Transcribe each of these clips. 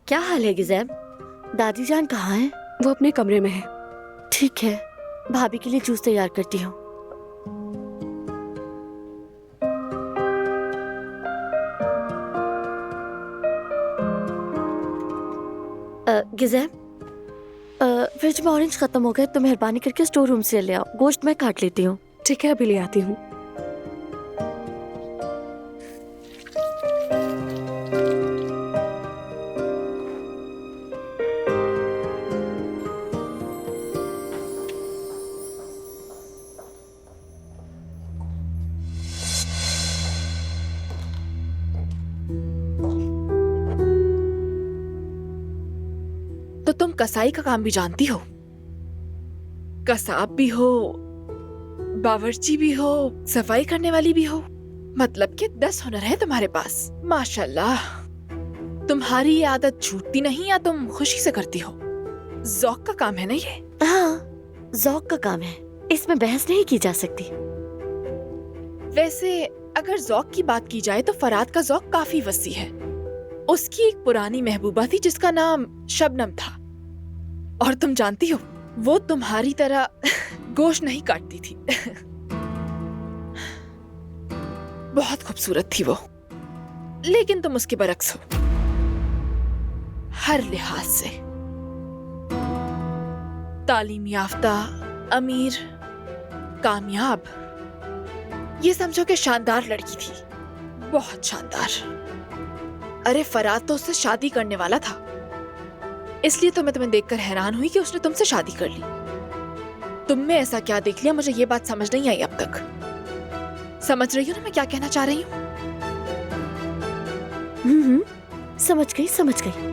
क्या हाल है गिज़ैम? दादी जान कहाँ है? वो अपने कमरे में है। ठीक है, भाभी के लिए जूस तैयार करती हूँ। गिज़ैम, फ्रिज में ऑरेंज खत्म हो गए तो मेहरबानी करके स्टोर रूम से ले आओ। गोश्त मैं काट लेती हूँ। ठीक है, अभी ले आती हूँ। तो तुम कसाई का काम भी जानती हो? कसाब भी हो, बावर्ची भी हो, सफाई करने वाली भी हो। मतलब कि 10 हुनर है तुम्हारे पास। माशाल्लाह। तुम्हारी ये आदत छूटती नहीं या तुम खुशी से करती हो? ज़ौक का काम है ना ये? हाँ, ज़ौक का काम है, इसमें बहस नहीं की जा सकती। वैसे अगर ज़ौक की बात की जाए तो फराद का ज़ौक काफी वसी है। उसकी एक पुरानी महबूबा थी जिसका नाम शबनम था, और तुम जानती हो वो तुम्हारी तरह गोश्त नहीं काटती थी। बहुत खूबसूरत थी वो, लेकिन तुम उसके बरक्स हो हर लिहाज से। तालीम याफ्ता, अमीर, कामयाब, ये समझो कि शानदार लड़की थी, बहुत शानदार। अरे फराद तो उससे शादी करने वाला था, इसलिए तो मैं तुम्हें देखकर हैरान हुई कि उसने तुमसे शादी कर ली। तुम में ऐसा क्या देख लिया, मुझे ये बात समझ नहीं आई अब तक। समझ रही हो ना मैं क्या कहना चाह रही हूँ? समझ गई, समझ गई।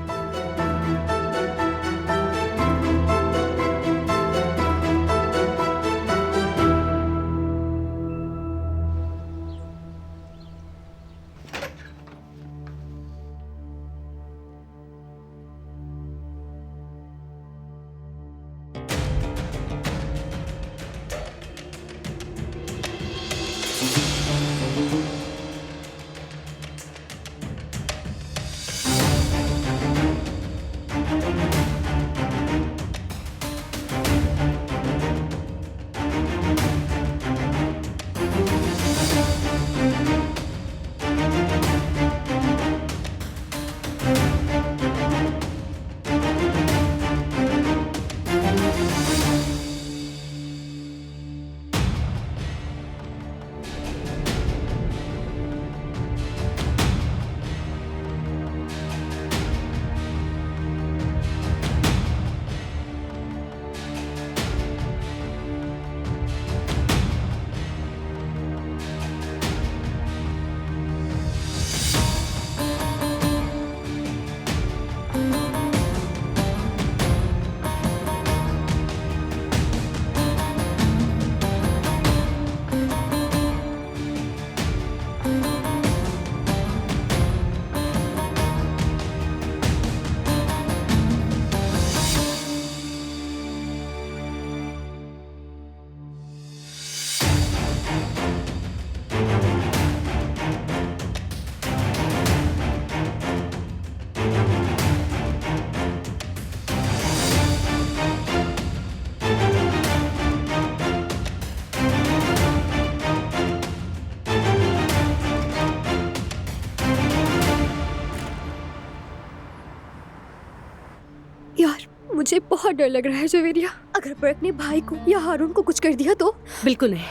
यार, मुझे बहुत डर लग रहा है जवेरिया। अगर बर्क ने भाई को या हारून को कुछ कर दिया तो? बिल्कुल नहीं,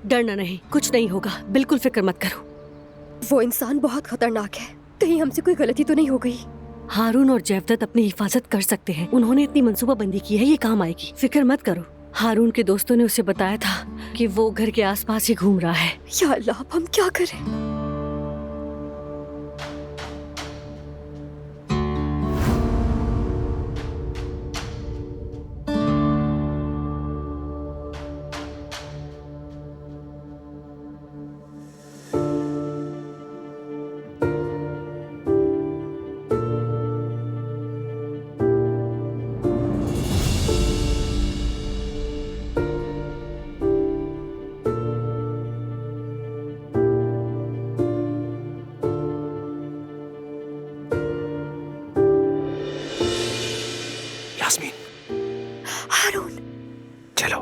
डरना नहीं, कुछ नहीं होगा, बिल्कुल फिक्र मत करो। वो इंसान बहुत खतरनाक है, कहीं हमसे कोई गलती तो नहीं हो गई? हारून और जैवदत अपनी हिफाजत कर सकते हैं, उन्होंने इतनी मंसूबाबंदी की है, ये काम आएगी, फिक्र मत करो। हारून के दोस्तों ने उसे बताया था कि वो घर के आसपास ही घूम रहा है। या अल्लाह, अब हम क्या करें? यास्मीन, हारून, चलो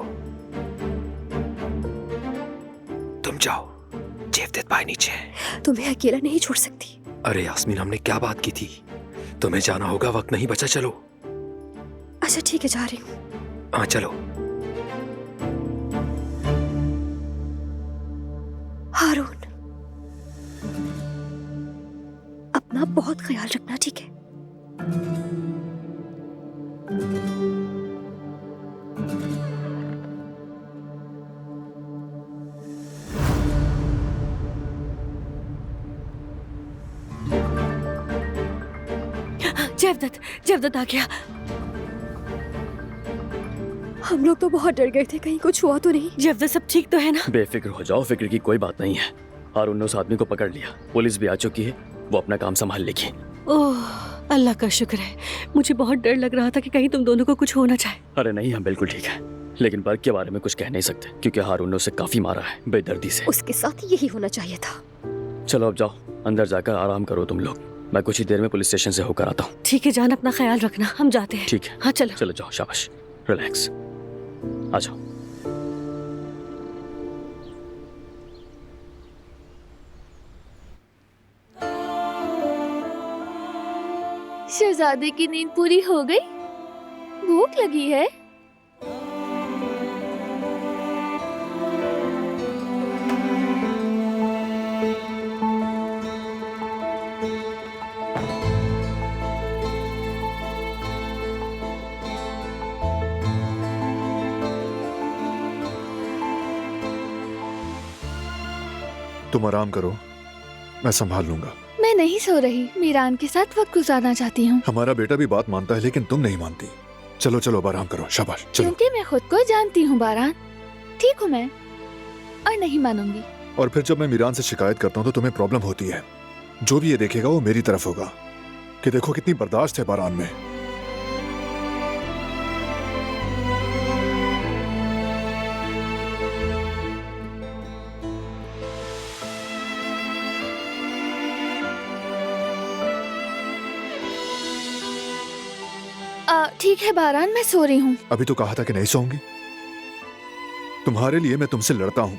तुम जाओ, जेवदत भाई नीचे है। तुम्हें अकेला नहीं छोड़ सकती। अरे यास्मीन, हमने क्या बात की थी? तुम्हें जाना होगा, वक्त नहीं बचा। चलो। अच्छा ठीक है, जा रही हूँ। हाँ चलो। हारून, अपना बहुत ख्याल रखना, ठीक है? जेवदत, जेवदत आ गया। हम लोग तो बहुत डर गए थे, कहीं कुछ हुआ तो नहीं। जेवदत सब ठीक तो है ना? बेफिक्र हो जाओ, फिक्र की कोई बात नहीं है। हारून ने उस आदमी को पकड़ लिया, पुलिस भी आ चुकी है, वो अपना काम संभाल लेगी। ओह, अल्लाह का शुक्र है। मुझे बहुत डर लग रहा था कि कहीं तुम दोनों को कुछ हो ना जाए। अरे नहीं, हम बिल्कुल ठीक है, लेकिन बर्क के बारे में कुछ कह नहीं सकते क्योंकि हारून ने उसे काफी मारा है बेदर्दी से। उसके साथ यही होना चाहिए था। चलो अब जाओ, अंदर जाकर आराम करो तुम लोग। मैं कुछ ही देर में पुलिस स्टेशन से होकर आता हूँ। ठीक है जान, अपना ख्याल रखना, हम जाते हैं। ठीक है, हाँ चलो। चलो जाओ, शाबाश, रिलैक्स, आ जाओ। शहजादे की नींद पूरी हो गई? भूख लगी है? तुम आराम करो, मैं संभाल लूंगा। मैं नहीं सो रही, मीरान के साथ वक्त गुजारना चाहती हूँ। हमारा बेटा भी बात मानता है लेकिन तुम नहीं मानती। चलो चलो, अब आराम करो, शाबाश, चलो। क्योंकि मैं खुद को जानती हूँ बारान, ठीक हूँ मैं, और नहीं मानूंगी। और फिर जब मैं मीरान से शिकायत करता हूँ तो तुम्हें प्रॉब्लम होती है। जो भी ये देखेगा वो मेरी तरफ होगा कि देखो कितनी बर्दाश्त है बारान में। ठीक है बारान, मैं सो रही हूँ। अभी तो कहा था कि नहीं सोऊंगी। तुम्हारे लिए मैं तुमसे लड़ता हूँ।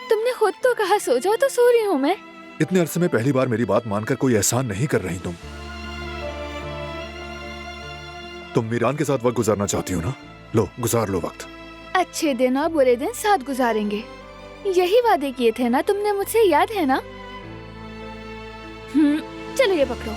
तुमने खुद तो कहा सो जाओ, तो सो रही हूँ मैं। इतने अरसे में पहली बार मेरी बात मानकर कोई एहसान नहीं कर रही तुम मीरान के साथ वक्त गुजारना चाहती हो ना? लो, गुजार लो वक्त। अच्छे दिन और बुरे दिन साथ गुजारेंगे, यही वादे किए थे ना तुमने मुझसे, याद है ना? चलो ये पकड़ो।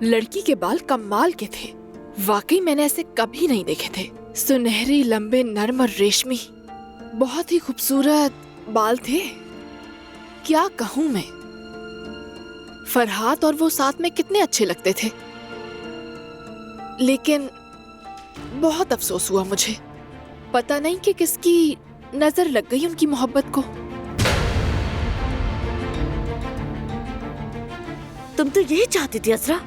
लड़की के बाल कमाल के थे, वाकई मैंने ऐसे कभी नहीं देखे थे। सुनहरी, लंबे, नर्म और रेशमी, बहुत ही खूबसूरत बाल थे। क्या कहूं मैं, फरहात और वो साथ में कितने अच्छे लगते थे। लेकिन बहुत अफसोस हुआ मुझे, पता नहीं कि किसकी नजर लग गई उनकी मोहब्बत को। तुम तो यही चाहती थी असरा।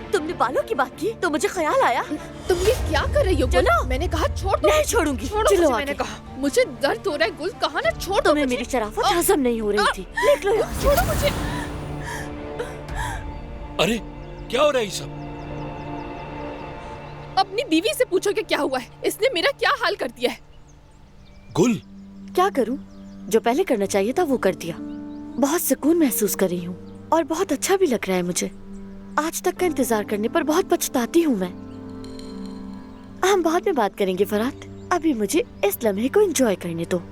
तुमने बालों की बात की तो मुझे ख्याल आया। तुम ये क्या कर रही हो? चलो। मैंने कहा छोड़ दो। नहीं छोड़ूंगी। छोड़ो चलो मुझे, आगे। मैंने कहा मुझे दर्द हो रहा है। गुल, कहा ना छोड़ दो तुम्हें मुझे। मेरी शराफत हजम नहीं हो रही थी। निकलो यहाँ से। छोड़ो मुझे। अरे क्या हो रहा है ये सब? अपनी बीवी से पूछो कि क्या हुआ है, इसने मेरा क्या हाल कर दिया है। गुल, क्या करूं? जो पहले करना चाहिए था वो कर दिया। बहुत सुकून महसूस कर रही हूँ और बहुत अच्छा भी लग रहा है मुझे। आज तक का इंतजार करने पर बहुत पछताती हूँ मैं। हम बाद में बात करेंगे फरहात, अभी मुझे इस लम्हे को एंजॉय करने दो।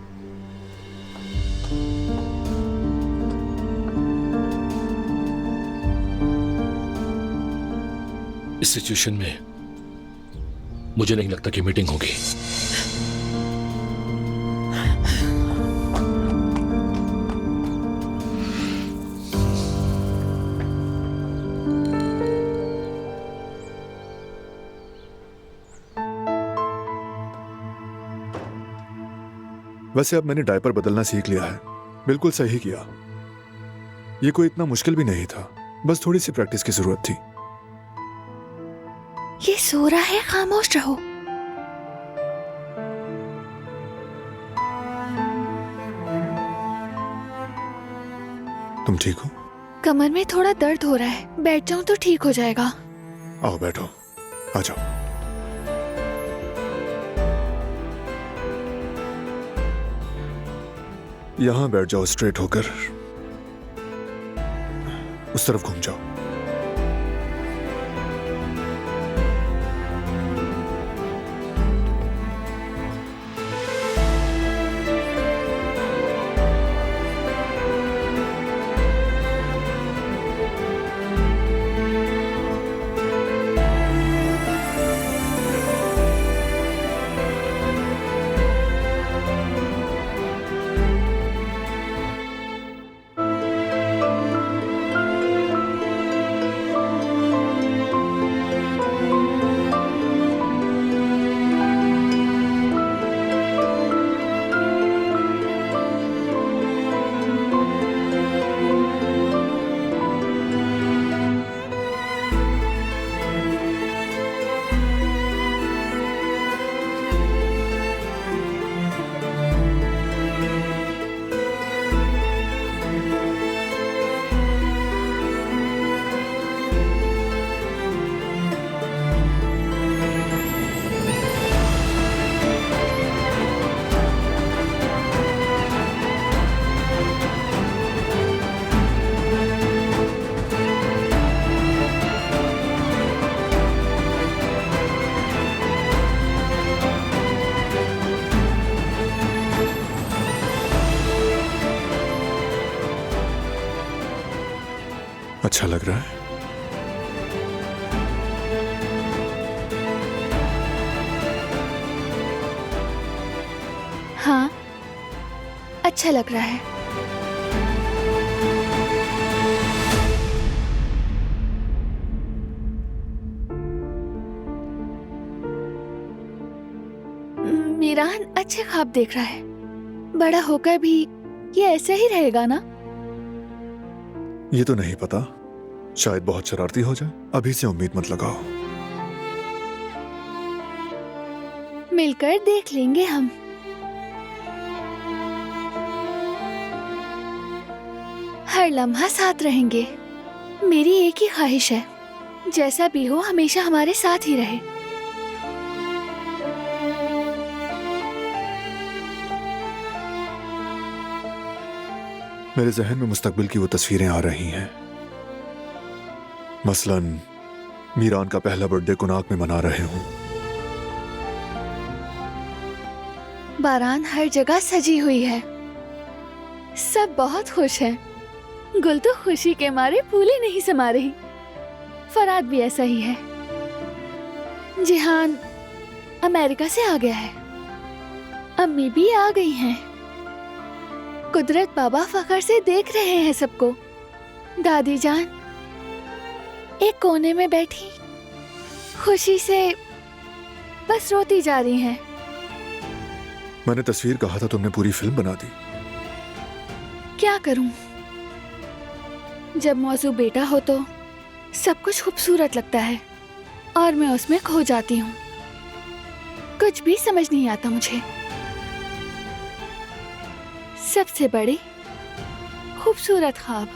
इस सिचुएशन में मुझे नहीं लगता कि मीटिंग होगी। वैसे अब मैंने डायपर बदलना सीख लिया है। बिल्कुल सही किया। ये कोई इतना मुश्किल भी नहीं था, बस थोड़ी सी प्रैक्टिस की जरूरत थी। ये सो रहा है, खामोश रहो। तुम ठीक हो? कमर में थोड़ा दर्द हो रहा है, बैठ जाऊं तो ठीक हो जाएगा। आओ बैठो, आ जाओ। यहां बैठ जाओ, स्ट्रेट होकर। उस तरफ घूम जाओ। अच्छा लग रहा है? हाँ, अच्छा लग रहा है। मीरान अच्छे ख्वाब देख रहा है। बड़ा होकर भी ये ऐसे ही रहेगा ना? ये तो नहीं पता, शायद बहुत शरारती हो जाए। अभी से उम्मीद मत लगाओ। मिलकर देख लेंगे हम। हर लम्हा साथ रहेंगे। मेरी एक ही ख्वाहिश है, जैसा भी हो हमेशा हमारे साथ ही रहे। मेरे जहन में मुस्तकबिल की वो तस्वीरें आ रही हैं। मसलन मीरान का पहला बर्थडे कुनाक में मना रहे हूं। बारान हर जगह सजी हुई है, सब बहुत खुश हैं। गुल तो खुशी के मारे फूले नहीं समा रही। फराद भी ऐसा ही है। जिहान अमेरिका से आ गया है, अम्मी भी आ गई हैं। कुदरत बाबा फखर से देख रहे हैं सबको। दादी जान एक कोने में बैठी खुशी से बस रोती जा रही हैं। मैंने तस्वीर कहा था, तुमने पूरी फिल्म बना दी। क्या करूं, जब मौजू बेटा हो तो सब कुछ खूबसूरत लगता है और मैं उसमें खो जाती हूँ। कुछ भी समझ नहीं आता मुझे। सबसे बड़ी खूबसूरत ख्वाब।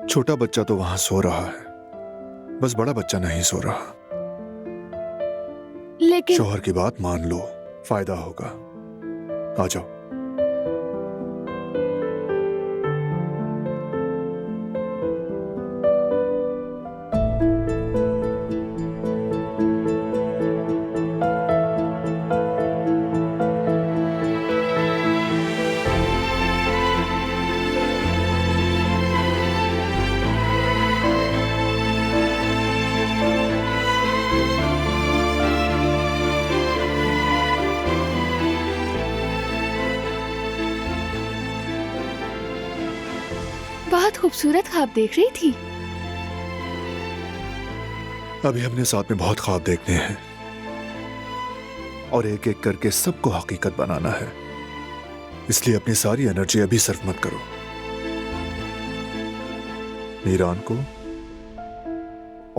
छोटा बच्चा तो वहां सो रहा है, बस बड़ा बच्चा नहीं सो रहा। लेकिन शौहर की बात मान लो, फायदा होगा। आ जाओ। बहुत खूबसूरत ख्वाब देख रही थी। अभी हमने साथ में बहुत ख्वाब देखने हैं और एक एक करके सबको हकीकत बनाना है। इसलिए अपनी सारी एनर्जी अभी सर्फ मत करो। मीरान को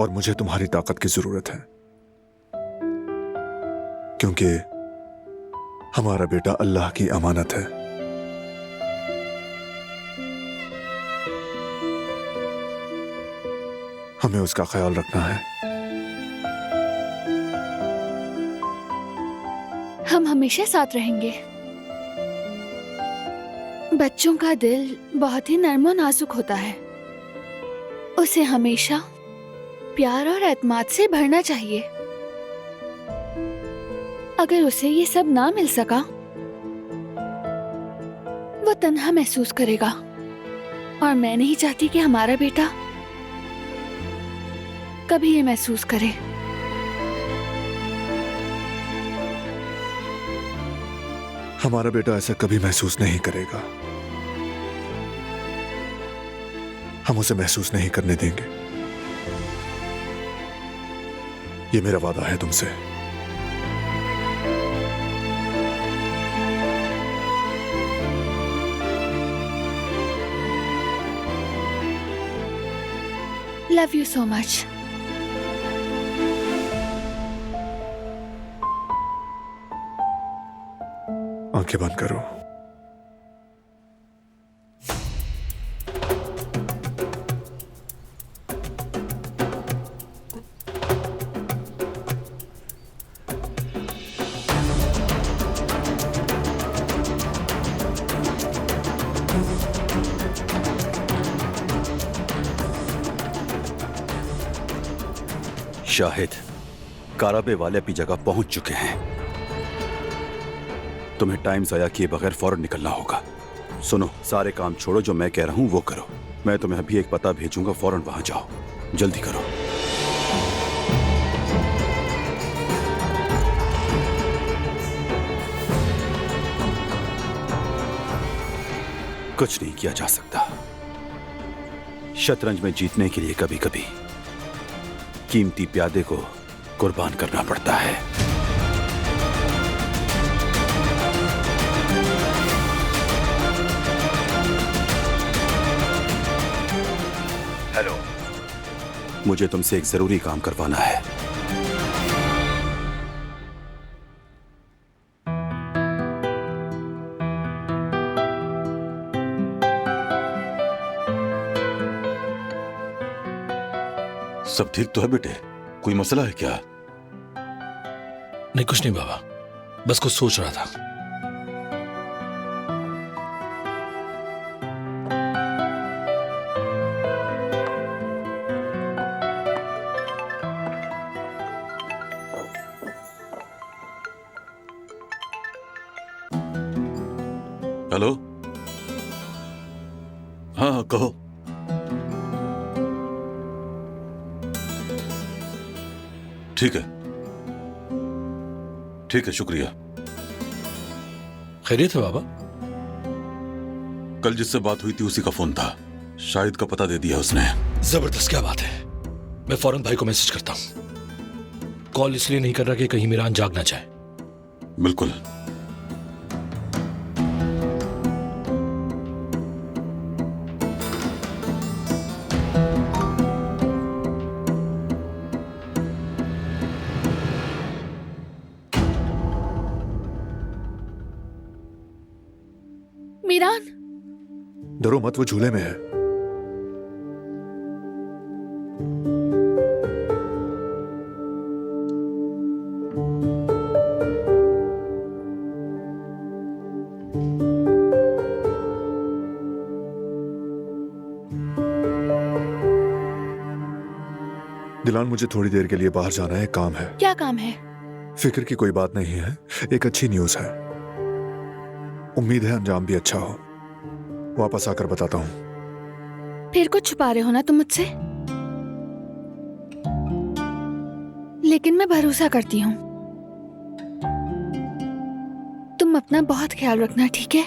और मुझे तुम्हारी ताकत की जरूरत है, क्योंकि हमारा बेटा अल्लाह की अमानत है। हमें उसका ख्याल रखना है। हम हमेशा साथ रहेंगे। बच्चों का दिल बहुत ही नर्म और नाजुक होता है, उसे हमेशा प्यार और एतमाद से भरना चाहिए। अगर उसे ये सब ना मिल सका, वो तन्हा महसूस करेगा, और मैं नहीं चाहती कि हमारा बेटा कभी ये महसूस करे। हमारा बेटा ऐसा कभी महसूस नहीं करेगा। हम उसे महसूस नहीं करने देंगे। ये मेरा वादा है तुमसे। Love you so much. आंखें बंद करो। शाहिद, काराबे वाले अपनी जगह पहुंच चुके हैं। तुम्हें टाइम ज़ाया किए बगैर फौरन निकलना होगा। सुनो, सारे काम छोड़ो, जो मैं कह रहा हूं वो करो। मैं तुम्हें अभी एक पता भेजूंगा, फौरन वहां जाओ। जल्दी करो। कुछ नहीं किया जा सकता। शतरंज में जीतने के लिए कभी कभी कीमती प्यादे को कुर्बान करना पड़ता है। हेलो, मुझे तुमसे एक जरूरी काम करवाना है। सब ठीक तो है बेटे? कोई मसला है क्या? नहीं, कुछ नहीं बाबा, बस कुछ सोच रहा था। हेलो, हाँ हाँ कहो। ठीक है, ठीक है, शुक्रिया। खैरियत है बाबा? कल जिससे बात हुई थी उसी का फोन था। शाहिद का पता दे दिया उसने। जबरदस्त, क्या बात है। मैं फौरन भाई को मैसेज करता हूं। कॉल इसलिए नहीं कर रहा कि कहीं मीरान जाग ना जाए। बिल्कुल। मीरान, डरो मत, वो झूले में है। दिलान, मुझे थोड़ी देर के लिए बाहर जाना है, काम है। क्या काम है? फिक्र की कोई बात नहीं है, एक अच्छी न्यूज़ है। उम्मीद है अंजाम भी अच्छा हो। वापस आकर बताता हूँ। फिर कुछ छुपा रहे हो ना तुम मुझसे? लेकिन मैं भरोसा करती हूँ। तुम अपना बहुत ख्याल रखना, ठीक है?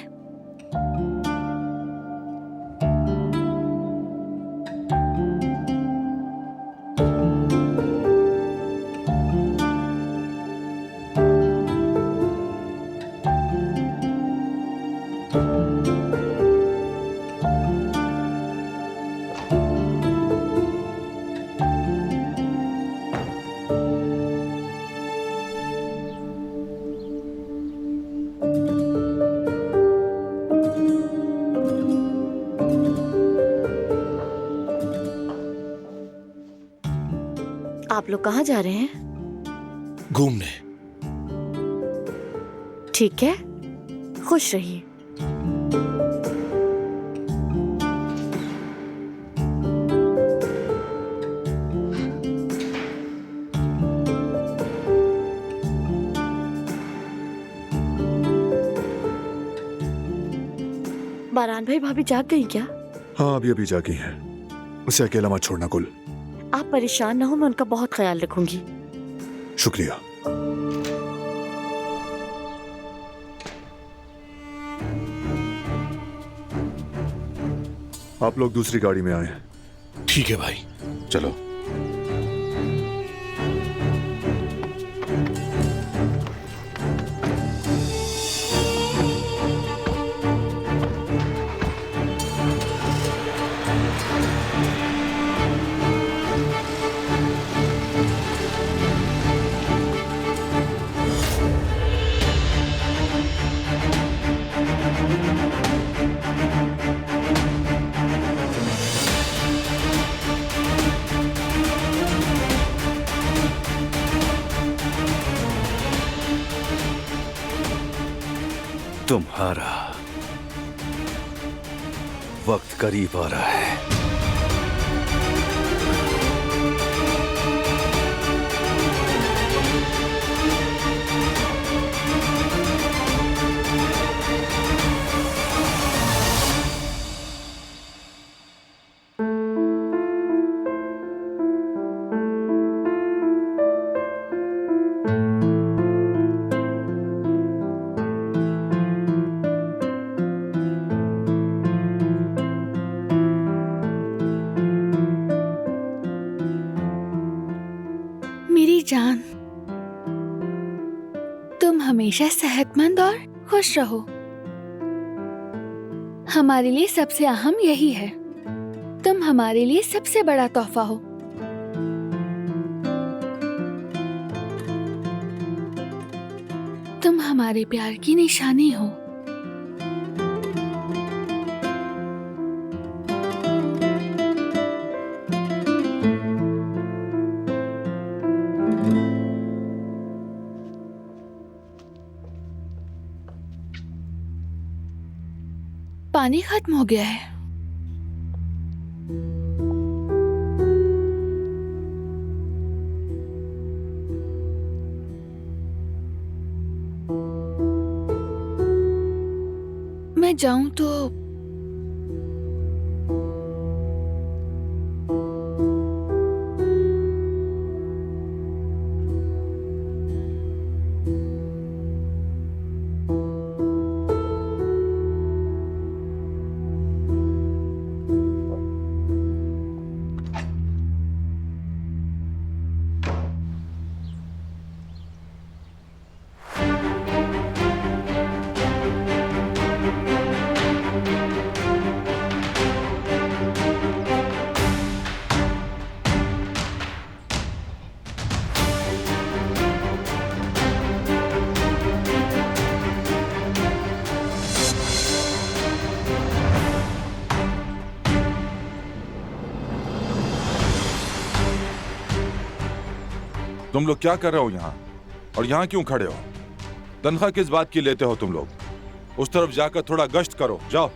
आप लोग कहाँ जा रहे हैं? घूमने। ठीक है, खुश रहिए। बारान भाई भाभी जाग गई क्या? हाँ, अभी अभी जागी हैं। उसे अकेला मत छोड़ना कुल। आप परेशान ना हो, मैं उनका बहुत ख्याल रखूंगी। शुक्रिया। आप लोग दूसरी गाड़ी में आए। ठीक है भाई, चलो। तुम्हारा वक्त करीब आ रहा है। मेरी जान, तुम हमेशा सेहतमंद और खुश रहो। हमारे लिए सबसे अहम यही है। तुम हमारे लिए सबसे बड़ा तोहफा हो। तुम हमारे प्यार की निशानी हो। पानी खत्म हो गया है। मैं जाऊं तो तुम लोग क्या कर रहे हो यहाँ? और यहाँ क्यों खड़े हो? तनख्वाह किस बात की लेते हो तुम लोग? उस तरफ जाकर थोड़ा गश्त करो, जाओ।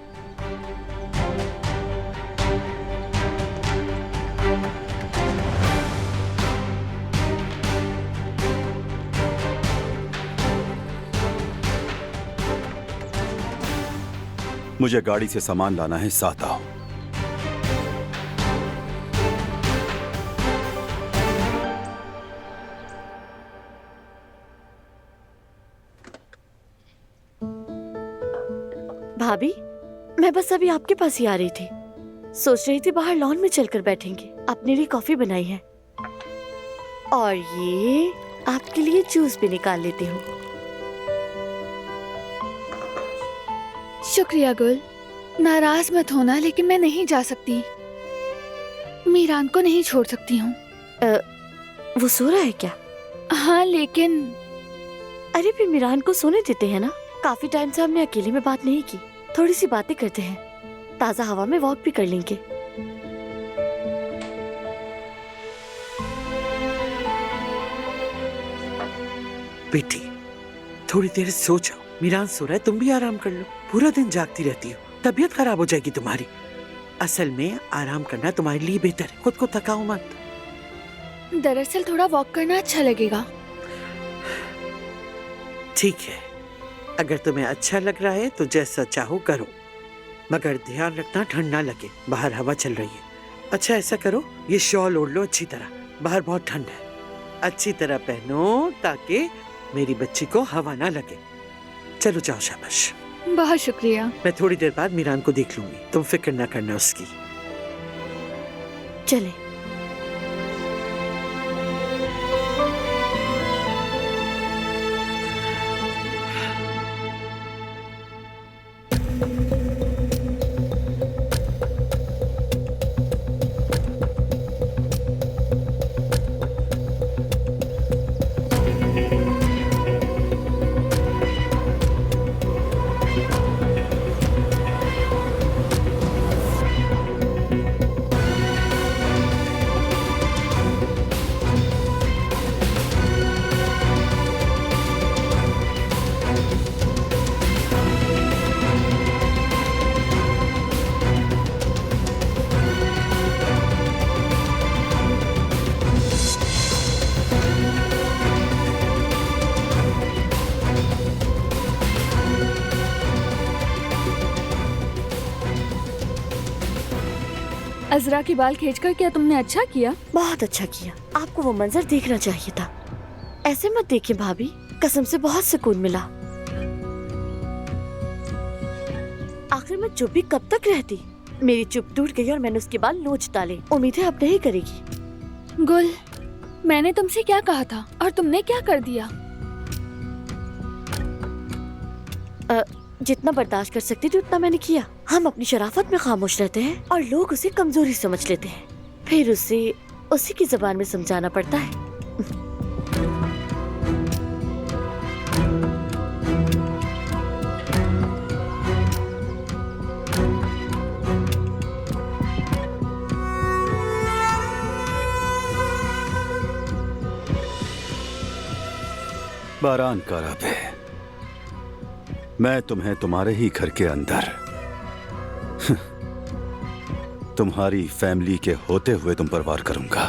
मुझे गाड़ी से सामान लाना है, साथ आओ। भाभी, मैं बस अभी आपके पास ही आ रही थी। सोच रही थी बाहर लॉन में चलकर बैठेंगे। अपने लिए कॉफी बनाई है और ये आपके लिए जूस भी निकाल लेती हूँ। शुक्रिया गुल। नाराज मत होना, लेकिन मैं नहीं जा सकती। मीरान को नहीं छोड़ सकती हूँ। वो सो रहा है क्या? हाँ, लेकिन अरे फिर मीरान को सोने देते हैं ना। काफी टाइम से हमने अकेले में बात नहीं की। थोड़ी सी बातें करते हैं, ताजा हवा में वॉक भी कर लेंगे। बेटी थोड़ी देर सो जाओ। मीरान सो रहा है, तुम भी आराम कर लो। पूरा दिन जागती रहती हो, तबीयत खराब हो जाएगी तुम्हारी। असल में आराम करना तुम्हारे लिए बेहतर है, खुद को थकाओ मत। दरअसल थोड़ा वॉक करना अच्छा लगेगा। ठीक है, अगर तुम्हें अच्छा लग रहा है तो जैसा चाहो करो, मगर ध्यान रखना ठंड ना लगे, बाहर हवा चल रही है। अच्छा ऐसा करो, ये शॉल ओढ़ लो अच्छी तरह, बाहर बहुत ठंड है। अच्छी तरह पहनो ताकि मेरी बच्ची को हवा ना लगे। चलो जाओ, शाबाश। बहुत शुक्रिया। मैं थोड़ी देर बाद मीरान को देख लूंगी, तुम फिक्र ना करना उसकी। चले। अजरा के बाल खींचकर क्या तुमने अच्छा किया? बहुत अच्छा किया। आपको वो मंजर देखना चाहिए था। ऐसे मत देखिए भाभी, कसम से बहुत सुकून मिला। आखिर मैं चुप भी कब तक रहती? मेरी चुप टूट गई और मैंने उसके बाल नोच डाले। उम्मीद है अब नहीं करेगी। गुल, मैंने तुमसे क्या कहा था और तुमने क्या कर दिया? जितना बर्दाश्त कर सकती थी उतना मैंने किया। हम अपनी शराफत में खामोश रहते हैं और लोग उसे कमजोरी समझ लेते हैं, फिर उसे उसी की जुबान में समझाना पड़ता है। बारान कराब है, मैं तुम्हें तुम्हारे ही घर के अंदर तुम्हारी फैमिली के होते हुए तुम पर वार करूंगा।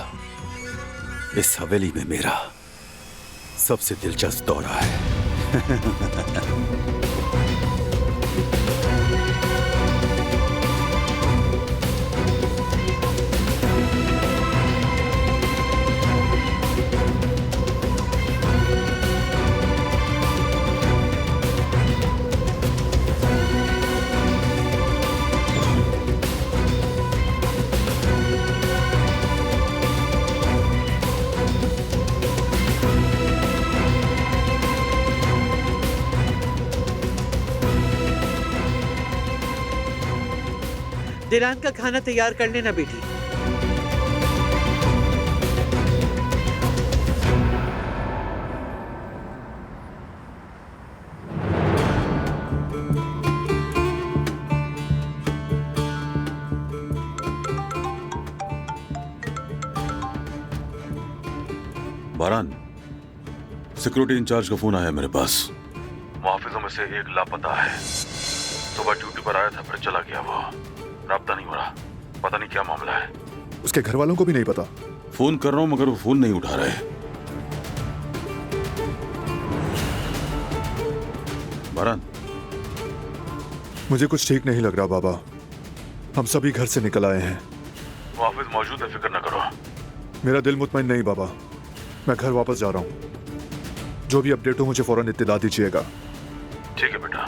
इस हवेली में मेरा सबसे दिलचस्प दौरा है। दिलान का खाना तैयार कर लेना बेटी। बारान, सिक्योरिटी इंचार्ज का फोन आया मेरे पास। मुहाफिजों में से एक लापता है। सुबह ड्यूटी पर आया था, फिर चला गया। वो राब्ता नहीं हो रहा, पता नहीं क्या मामला है। उसके घर वालों को भी नहीं पता। फोन कर रहा हूं मगर वो फोन नहीं उठा रहे। बारान, मुझे कुछ ठीक नहीं लग रहा बाबा। हम सभी घर से निकल आए हैं। मुहाफिज मौजूद है, फिक्र न करो। मेरा दिल मुतमईन नहीं बाबा, मैं घर वापस जा रहा हूँ। जो भी अपडेट हो मुझे फौरन इत्तिला दीजिएगा। ठीक है बेटा।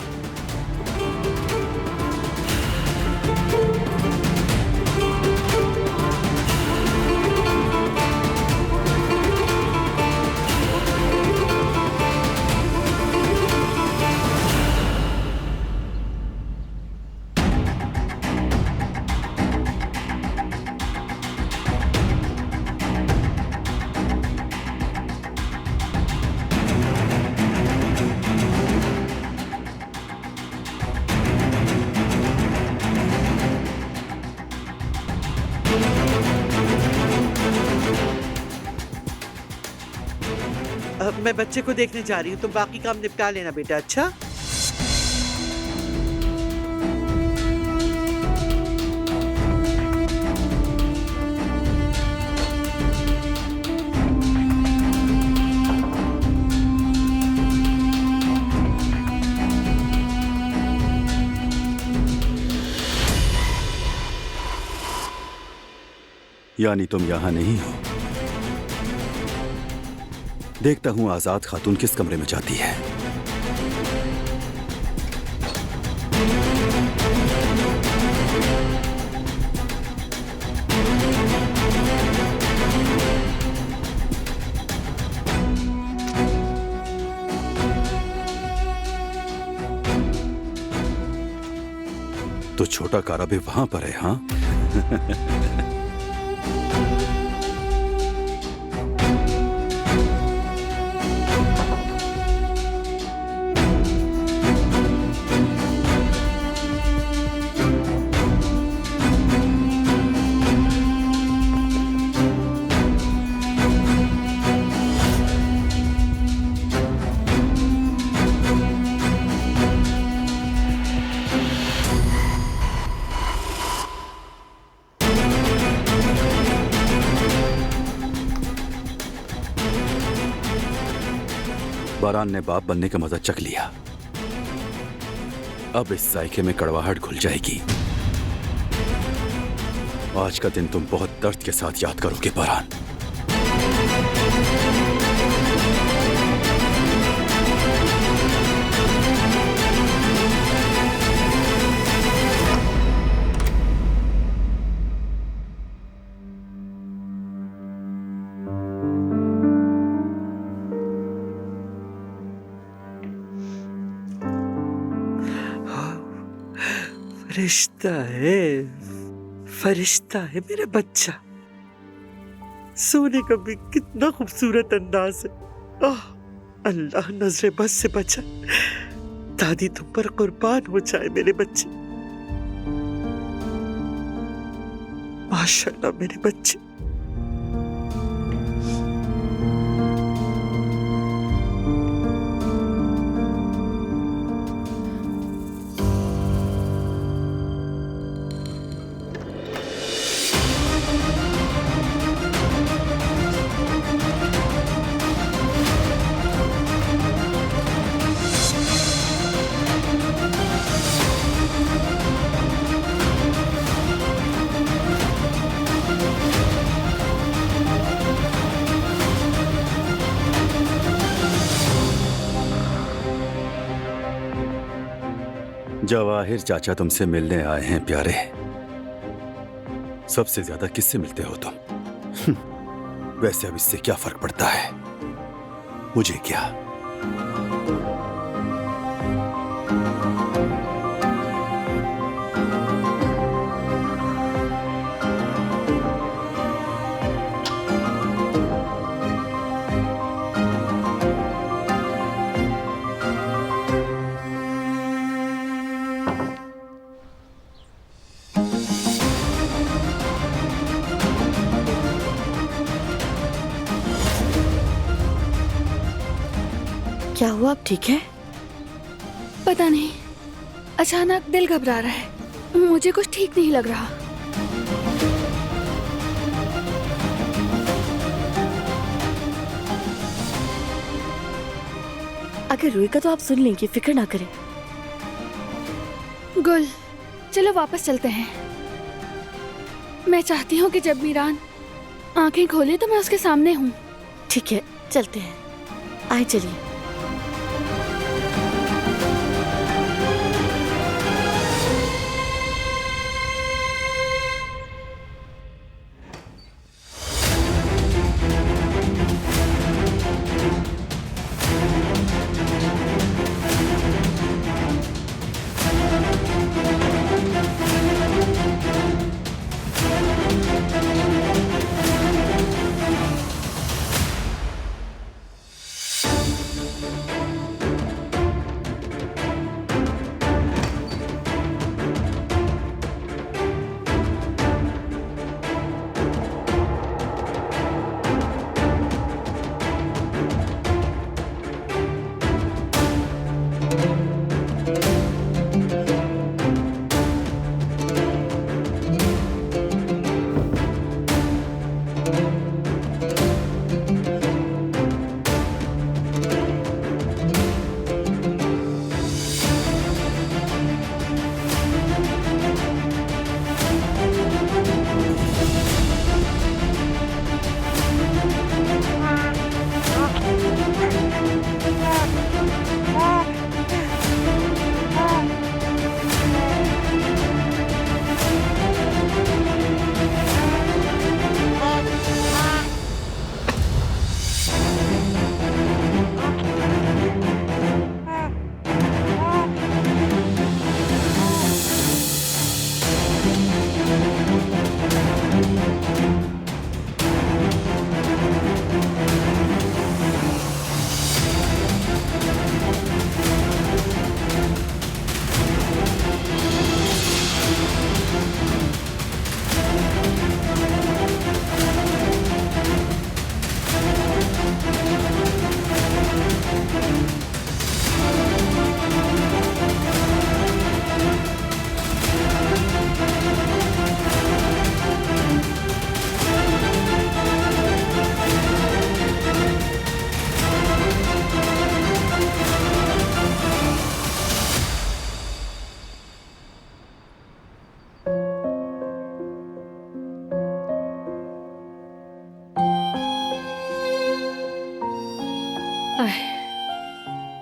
मैं बच्चे को देखने जा रही हूँ, तुम बाकी काम निपटा लेना बेटा। अच्छा यानी तुम यहां नहीं हो। देखता हूं आजाद खातून किस कमरे में जाती है। तो छोटा कारा भी वहां पर है, हाँ? बारान ने बाप बनने का मजा चख लिया। अब इस जायके में कड़वाहट घुल जाएगी। आज का दिन तुम बहुत दर्द के साथ याद करोगे बारान। फरिश्ता है मेरा बच्चा। सोने का भी कितना खूबसूरत अंदाज है। आह, अल्लाह नजरे बस से बचा। दादी तुम पर कुर्बान हो जाए मेरे बच्चे। माशाल्लाह मेरे बच्चे। जवाहिर चाचा तुमसे मिलने आए हैं प्यारे। सबसे ज्यादा किससे मिलते हो तुम? वैसे अब इससे क्या फर्क पड़ता है? मुझे क्या? क्या हुआ, आप ठीक है? पता नहीं, अचानक दिल घबरा रहा है। मुझे कुछ ठीक नहीं लग रहा। अगर रोएगा तो आप सुन लेंगे, फिक्र ना करें। गुल, चलो वापस चलते हैं। मैं चाहती हूँ कि जब मीरान आंखें खोले तो मैं उसके सामने हूँ। ठीक है, चलते हैं। आए चलिए।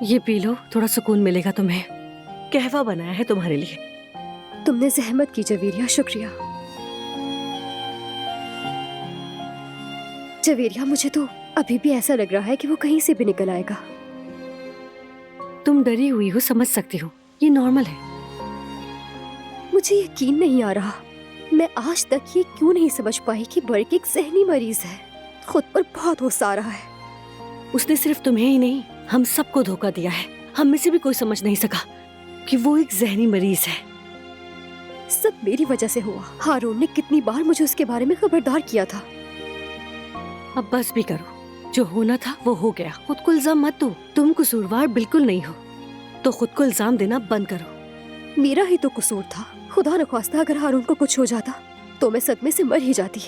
ये पी लो, थोड़ा सुकून मिलेगा तुम्हें। कहवा बनाया है तुम्हारे लिए। तुमने जहमत की जवेरिया, शुक्रिया। जवेरिया, मुझे तो अभी भी ऐसा लग रहा है कि वो कहीं से भी निकल आएगा। तुम डरी हुई हो, समझ सकती हो, ये नॉर्मल है। मुझे यकीन नहीं आ रहा, मैं आज तक ये क्यों नहीं समझ पाई कि बर्क एक ज़हनी मरीज है। खुद पर बहुत गुस्सा आ रहा है। उसने सिर्फ तुम्हें ही नहीं, हम सबको धोखा दिया है। हम में से भी कोई समझ नहीं सका कि वो एक ज़हनी मरीज है। सब मेरी वजह से हुआ। हारून ने कितनी बार मुझे उसके बारे में खबरदार किया था। अब बस भी करो, जो होना था वो हो गया। खुद को इल्जाम मत दो, तुम कसूरवार बिल्कुल नहीं हो, तो खुद को इल्जाम देना बंद करो। मेरा ही तो कसूर था। खुदा न ख्वास्ता अगर हारून को कुछ हो जाता तो मैं सदमे से मर ही जाती।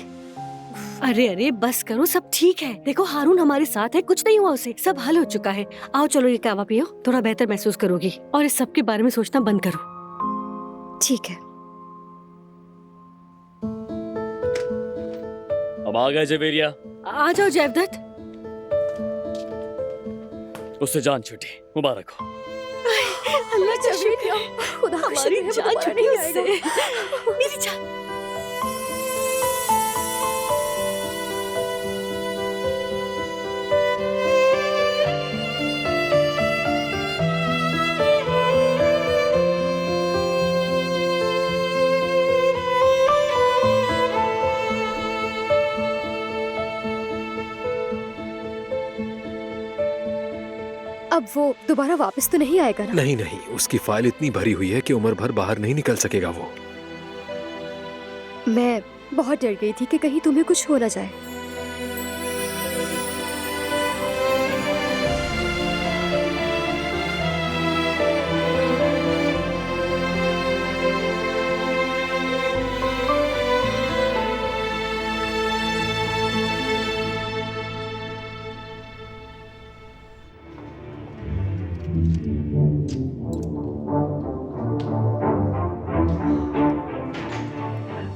अरे अरे बस करो, सब ठीक है। देखो हारून हमारे साथ है, कुछ नहीं हुआ उसे, सब हल हो चुका है। आओ चलो ये कहवा पियो, थोड़ा बेहतर महसूस करोगी और इस सब के बारे में सोचना बंद करो। ठीक है। अब आ गए जवेरिया। आ जाओ जयवदत्त। उससे जान छूटी, मुबारक हो। अल्लाह का शुक्र, खुदा हमारी जान छूटी उससे। मेरी जान। अब वो दोबारा वापस तो नहीं आएगा ना? नहीं नहीं, उसकी फाइल इतनी भरी हुई है कि उम्र भर बाहर नहीं निकल सकेगा वो। मैं बहुत डर गई थी कि कहीं तुम्हें कुछ हो ना जाए।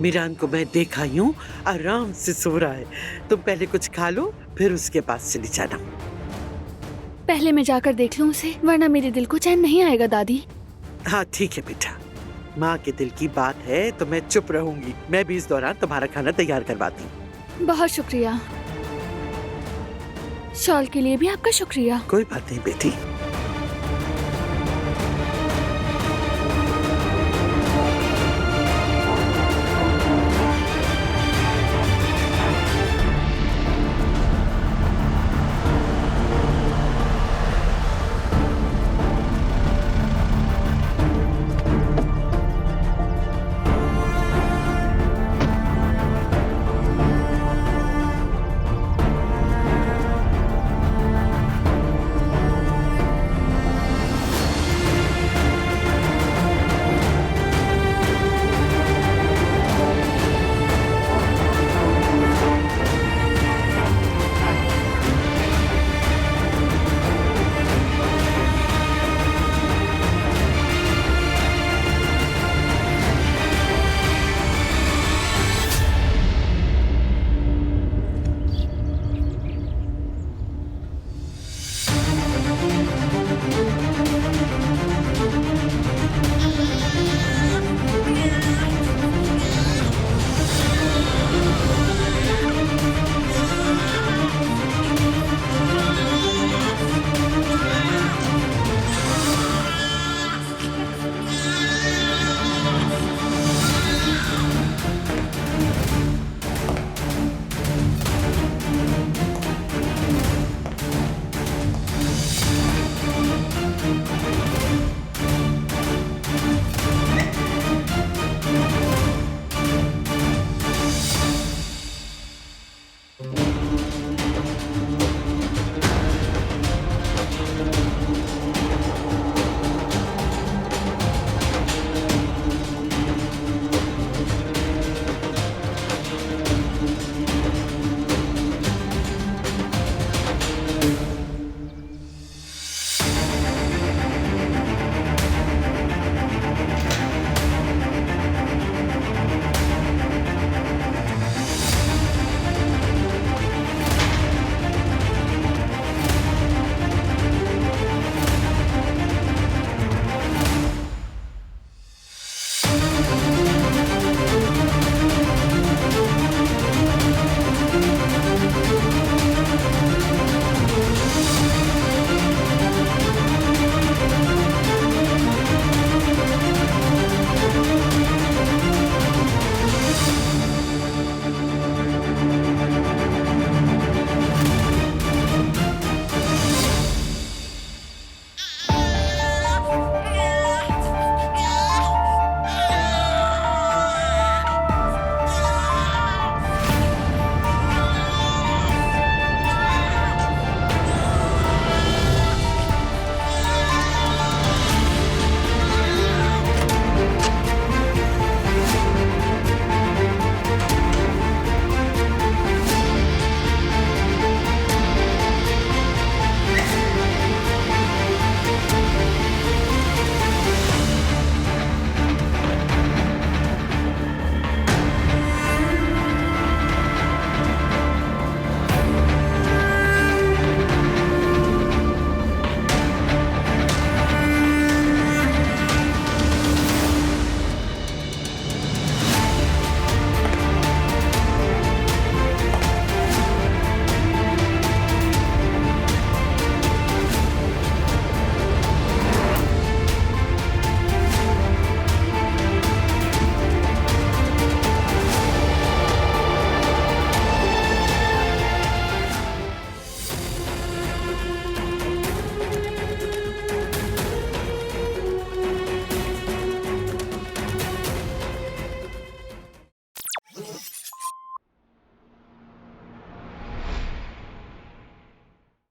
मीरान को मैं देखा यूं आराम से सो रहा है। तुम पहले कुछ खा लो, फिर उसके पास चली जाना। पहले मैं जाकर देख लूं उसे, वरना मेरे दिल को चैन नहीं आएगा दादी। हाँ ठीक है बेटा, माँ के दिल की बात है तो मैं चुप रहूंगी। मैं भी इस दौरान तुम्हारा खाना तैयार करवाती हूँ। बहुत शुक्रिया। शॉल के लिए भी आपका शुक्रिया। कोई बात नहीं बेटी।